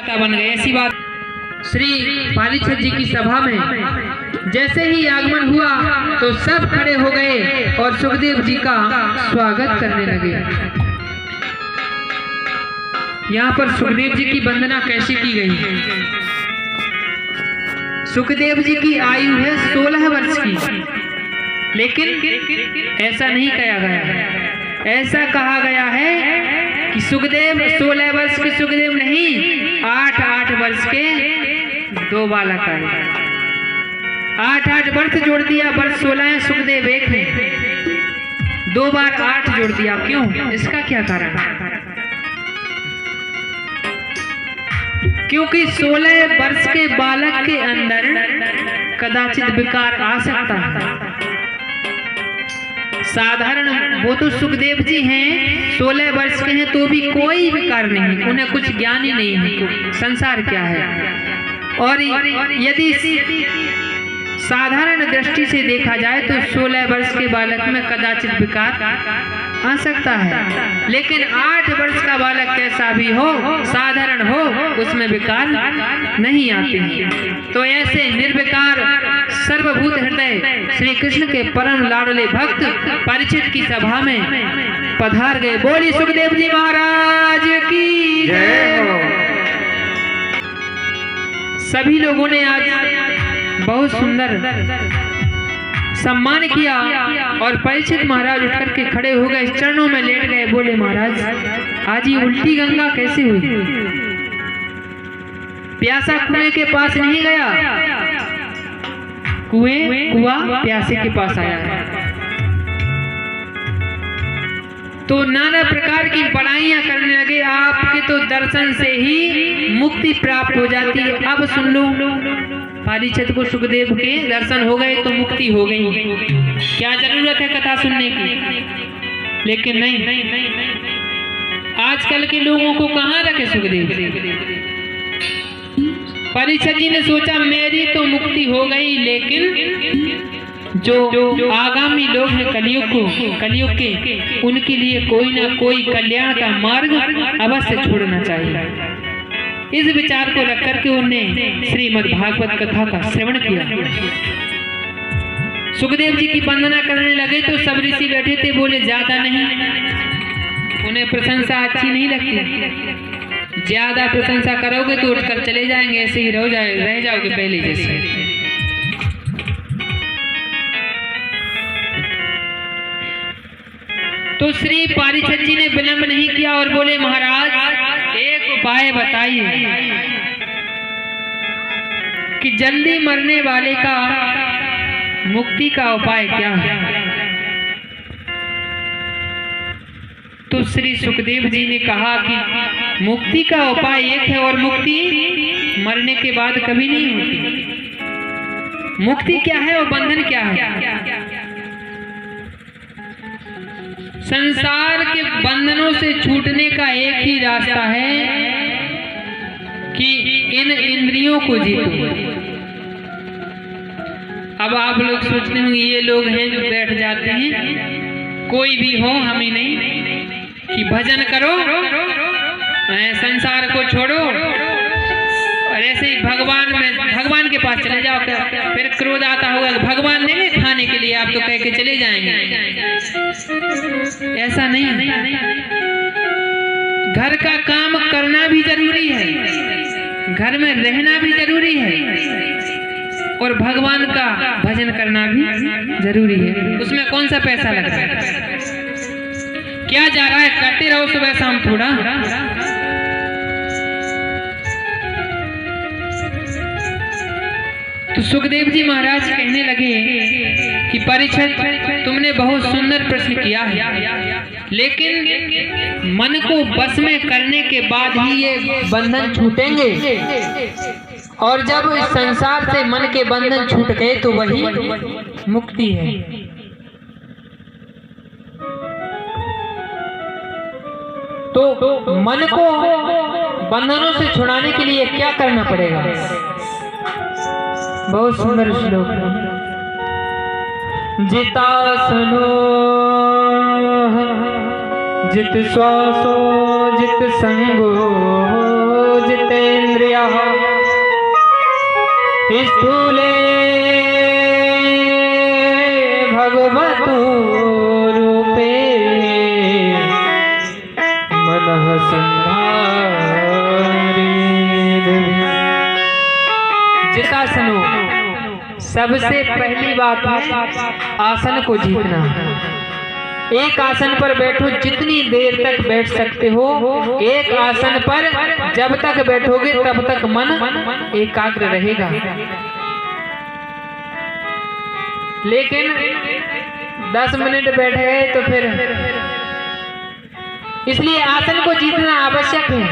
देवता बन गए। ऐसी बात श्री पारीक्षित जी की सभा में जैसे ही आगमन हुआ तो सब खड़े हो गए और सुखदेव जी का स्वागत करने लगे। यहाँ पर सुखदेव जी की वंदना कैसे की गई? सुखदेव जी की आयु है 16 वर्ष की, लेकिन ऐसा नहीं कहा गया। ऐसा कहा गया है कि सुखदेव 16 वर्ष के सुखदेव नहीं, 8 वर्ष के 2 बालक आए। 8 वर्ष जोड़ दिया, वर्ष 16 है, सुखदेव 1 है, 2 बार 8 जोड़ दिया। क्यों? इसका क्या कारण है? क्योंकि 16 वर्ष के बालक के अंदर कदाचित विकार आ सकता है। साधारण वो तो सुखदेव जी हैं, 16 वर्ष के हैं तो भी कोई विकार नहीं, उन्हें कुछ ज्ञान ही नहीं है संसार क्या है। और यदि साधारण दृष्टि से देखा जाए तो 16 वर्ष के बालक में कदाचित विकार आ सकता है, लेकिन 8 वर्ष का बालक कैसा भी हो, साधारण हो, उसमें विकार नहीं आते हैं। तो ऐसे निर्विकार सर्वभूत हृदय श्री कृष्ण के परम लाडले भक्त परीक्षित की सभा में पधार गए। बोली सुखदेव जी महाराज की जय हो। सभी लोगों ने आज बहुत सुंदर सम्मान किया और परीक्षित महाराज उठकर के खड़े हो गए, चरणों में लेट गए। बोले महाराज, आज ये उल्टी गंगा कैसे हुई? प्यासा कुएं के पास नहीं गया, कुआं प्यासे के पास आया है। तो नाना प्रकार की बड़ाइयां करने लगे, आपके तो दर्शन से ही मुक्ति प्राप्त हो जाती है। अब सुन लो, परीक्षित को सुखदेव के दर्शन हो गए तो मुक्ति हो गई, क्या जरूरत है कथा सुनने की? लेकिन नहीं, आजकल के लोगों को कहाँ रखे सुखदेव। परीक्षित जी ने सोचा मेरी तो मुक्ति हो गई, लेकिन जो आगामी लोग हैं कलयुग के, उनके लिए कोई ना कोई कल्याण का मार्ग अवश्य छोड़ना चाहिए। इस विचार को रख करके उन्होंने श्रीमद् भागवत कथा का श्रवण किया। सुखदेव जी की वंदना करने लगे तो सब ऋषि बैठे थे। बोले ज्यादा नहीं, उन्हें प्रशंसा अच्छी नहीं लगती। ज्यादा प्रशंसा करोगे तो उठकर चले जाएंगे, ऐसे ही रह जाओगे पहले जैसे। तो श्री पारीक्षित जी ने विलंब नहीं किया और बोले महाराज एक उपाय बताइए कि जल्दी मरने वाले का मुक्ति का उपाय क्या है। तो श्री सुखदेव जी ने कहा कि मुक्ति का उपाय एक है और मुक्ति मरने के बाद कभी नहीं होती। मुक्ति क्या है और बंधन क्या है? संसार के बंधनों से छूटने का एक ही रास्ता है कि इन इंद्रियों को जीतो। अब आप लोग सोचते होंगे ये लोग हैं जो बैठ जाते हैं, कोई भी हो हमें नहीं, कि भजन करो, संसार को छोड़ो और ऐसे ही भगवान के पास चले जाओ। फिर क्रोध आता होगा, भगवान देंगे खाने के लिए, आप तो कह के चले जाएंगे। ऐसा नहीं, घर का काम करना भी जरूरी है, घर में रहना भी जरूरी है और भगवान का भजन करना भी जरूरी है। उसमें कौन सा पैसा लगता है? क्या जा रहा है, करते रहो सुबह शाम थोड़ा। तो सुखदेव जी महाराज कहने लगे कि परीक्षित तुमने बहुत सुंदर प्रश्न किया है, लेकिन मन को बस में करने के बाद ही ये बंधन छूटेंगे और जब इस संसार से मन के बंधन छूट गए तो वही मुक्ति है। तो मन को बंधनों से छुड़ाने के लिए क्या करना पड़ेगा? बहुत सुंदर श्लोक है। जिता सुनो जित श्वासो जित संगो जितेन्द्रिय इंद्रियः स्थूले भगवतो रूपे मनः संधारेद। जितासनो, सबसे पहली बात है आसन को जीतना। एक आसन पर बैठो, जितनी देर तक बैठ सकते हो। एक आसन पर जब तक बैठोगे तब तक मन एकाग्र रहेगा। लेकिन 10 मिनट बैठ गए तो फिर, इसलिए आसन को जीतना आवश्यक है।